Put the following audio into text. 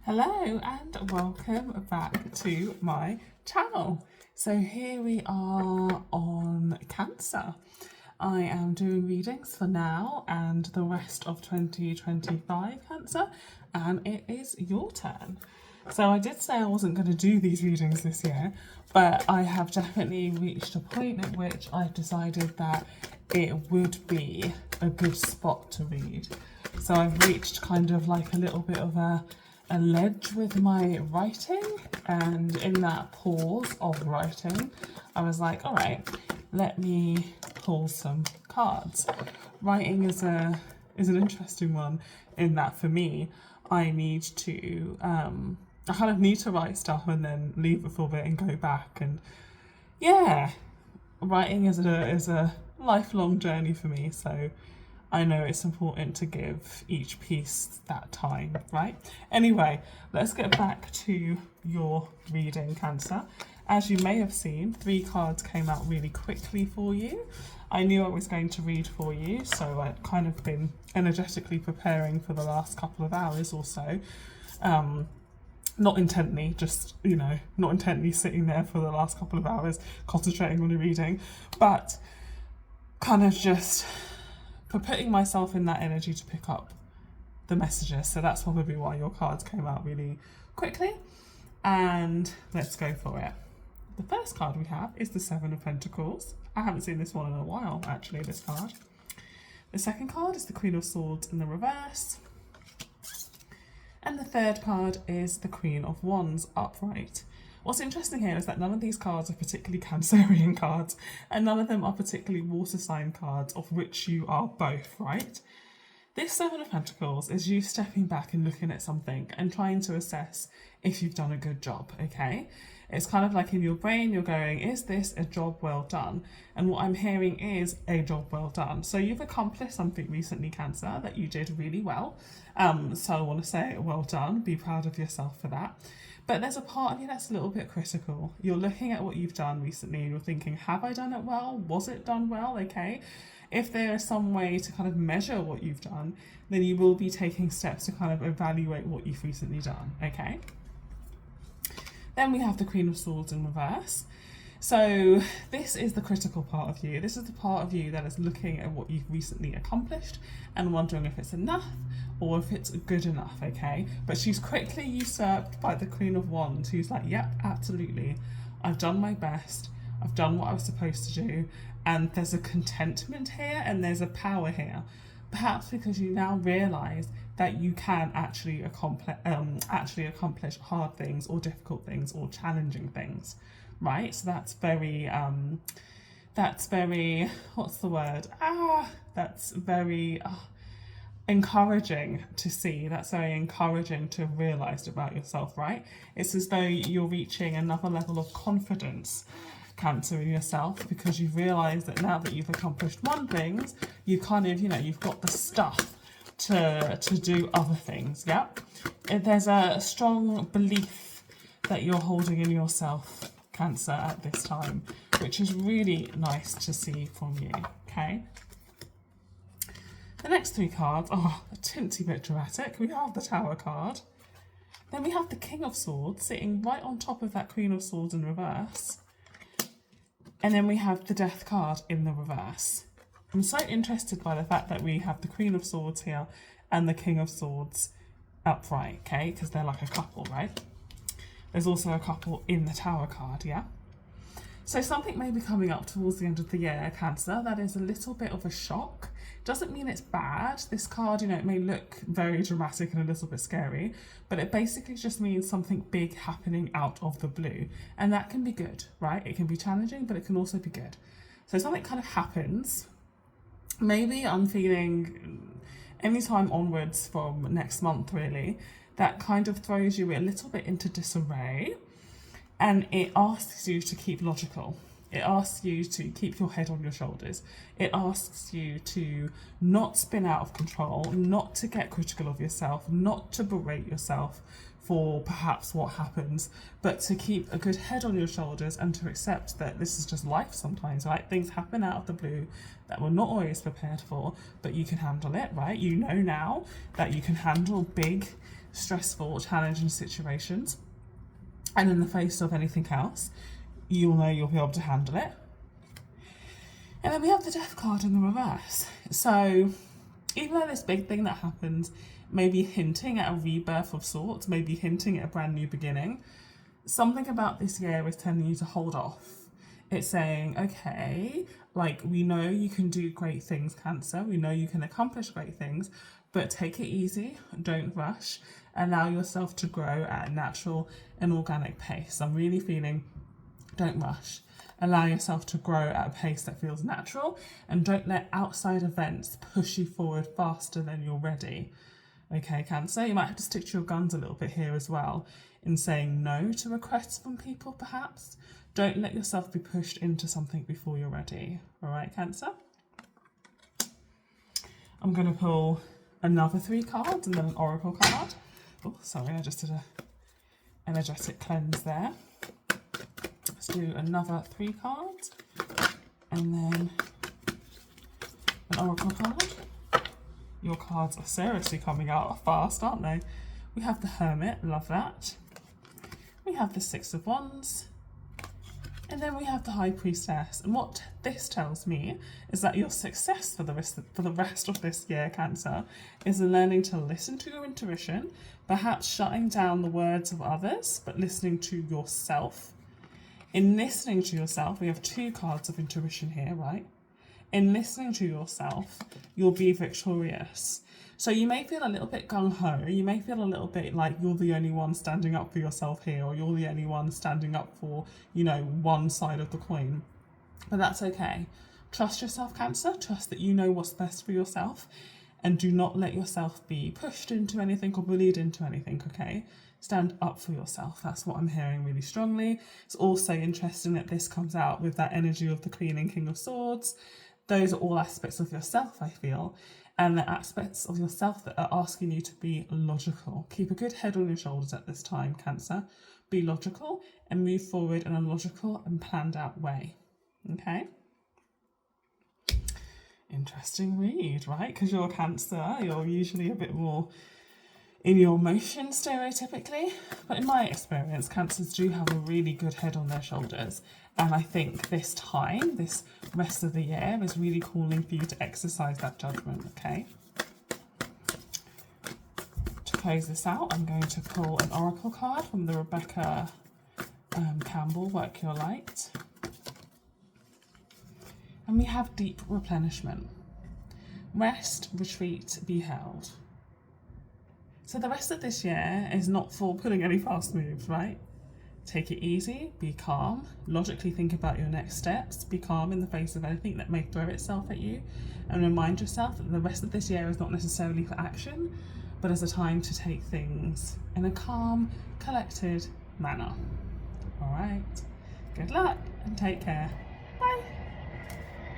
Hello and welcome back to my channel. So here we are on Cancer. I am doing readings for now and the rest of 2025 Cancer, and it is your turn. So I did say I wasn't going to do these readings this year, but I have definitely reached a point at which I've decided that it would be a good spot to read. So I've reached kind of like a little bit of a ledge with my writing, and in that pause of writing I was like, all right, let me pull some cards. Writing is an interesting one in that for me I need to I kind of need to write stuff and then leave it for a bit and go back, and yeah, writing is a lifelong journey for me, so I know it's important to give each piece that time, right? Anyway, let's get back to your reading, Cancer. As you may have seen, 3 cards came out really quickly for you. I knew I was going to read for you, so I'd kind of been energetically preparing for the last couple of hours or so. Not intently, just, not intently sitting there for the last couple of hours concentrating on the reading, but kind of just for putting myself in that energy to pick up the messages. So that's probably why your cards came out really quickly. And let's go for it. The first card we have is the 7 of Pentacles. I haven't seen this one in a while, actually, this card. The second card is the Queen of Swords in the reverse. And the third card is the Queen of Wands upright. What's interesting here is that none of these cards are particularly Cancerian cards, and none of them are particularly water sign cards, of which you are both, right? This 7 of Pentacles is you stepping back and looking at something and trying to assess if you've done a good job, okay? It's kind of like in your brain, you're going, is this a job well done? And what I'm hearing is a job well done. So you've accomplished something recently, Cancer, that you did really well. So I want to say well done, be proud of yourself for that. But there's a part of you that's a little bit critical. You're looking at what you've done recently and you're thinking, have I done it well? Was it done well? Okay. If there is some way to kind of measure what you've done, then you will be taking steps to kind of evaluate what you've recently done. Okay. Then we have the Queen of Swords in reverse. So this is the critical part of you. This is the part of you that is looking at what you've recently accomplished and wondering if it's enough or if it's good enough, okay? But she's quickly usurped by the Queen of Wands, who's like, yep, absolutely. I've done my best. I've done what I was supposed to do. And there's a contentment here and there's a power here. Perhaps because you now realise that you can actually accomplish hard things or difficult things or challenging things, right? So that's very, what's the word? That's very encouraging to see. That's very encouraging to have realised about yourself, right? It's as though you're reaching another level of confidence, Cancer, in yourself, because you've realised that now that you've accomplished one thing, you kind of, you've got the stuff to do other things, yeah? There's a strong belief that you're holding in yourself, Cancer, at this time, which is really nice to see from you, okay? The next 3 cards are a teensy bit dramatic. We have the Tower card. Then we have the King of Swords sitting right on top of that Queen of Swords in reverse. And then we have the Death card in the reverse. I'm so interested by the fact that we have the Queen of Swords here and the King of Swords upright, okay? Because they're like a couple, right? There's also a couple in the Tower card, yeah? So something may be coming up towards the end of the year, Cancer, that is a little bit of a shock. Doesn't mean it's bad. This card, it may look very dramatic and a little bit scary, but it basically just means something big happening out of the blue. And that can be good, right? It can be challenging, but it can also be good. So something kind of happens. Maybe I'm feeling anytime onwards from next month, really, that kind of throws you a little bit into disarray. And it asks you to keep logical. It asks you to keep your head on your shoulders. It asks you to not spin out of control, not to get critical of yourself, not to berate yourself for perhaps what happens, but to keep a good head on your shoulders and to accept that this is just life sometimes, right? Things happen out of the blue that we're not always prepared for, but you can handle it, right? You know now that you can handle big stressful, challenging situations. And in the face of anything else, you'll know you'll be able to handle it. And then we have the Death card in the reverse. So even though this big thing that happens may be hinting at a rebirth of sorts, maybe hinting at a brand new beginning, something about this year is telling you to hold off. It's saying, okay, like, we know you can do great things, Cancer. We know you can accomplish great things, but take it easy. Don't rush. Allow yourself to grow at a natural and organic pace. I'm really feeling, don't rush. Allow yourself to grow at a pace that feels natural, and don't let outside events push you forward faster than you're ready. Okay, Cancer, you might have to stick to your guns a little bit here as well in saying no to requests from people, perhaps. Don't let yourself be pushed into something before you're ready. All right, Cancer? I'm going to pull another 3 cards and then an oracle card. Oh, sorry, I just did a energetic cleanse there. Let's do another 3 cards and then an oracle card. Your cards are seriously coming out fast, aren't they? We have the Hermit, love that. We have the 6 of Wands. And then we have the High Priestess. And what this tells me is that your success for the rest of this year, Cancer, is learning to listen to your intuition, perhaps shutting down the words of others, but listening to yourself. In listening to yourself, we have 2 cards of intuition here, right? In listening to yourself, you'll be victorious. So you may feel a little bit gung-ho, you may feel a little bit like you're the only one standing up for yourself here, or you're the only one standing up for, one side of the coin. But that's okay. Trust yourself, Cancer. Trust that you know what's best for yourself, and do not let yourself be pushed into anything or bullied into anything, okay? Stand up for yourself. That's what I'm hearing really strongly. It's also interesting that this comes out with that energy of the Queen and King of Swords. Those are all aspects of yourself, I feel, and the aspects of yourself that are asking you to be logical. Keep a good head on your shoulders at this time, Cancer. Be logical and move forward in a logical and planned out way. Okay? Interesting read, right? Because you're Cancer, you're usually a bit more in your emotions stereotypically. But in my experience, Cancers do have a really good head on their shoulders. And I think this time, this rest of the year, is really calling for you to exercise that judgment, okay? To close this out, I'm going to pull an oracle card from the Rebecca Campbell, Work Your Light. And we have deep replenishment. Rest, retreat, be held. So the rest of this year is not for pulling any fast moves, right? Take it easy, be calm, logically think about your next steps, be calm in the face of anything that may throw itself at you, and remind yourself that the rest of this year is not necessarily for action, but as a time to take things in a calm, collected manner. All right, good luck and take care. Bye.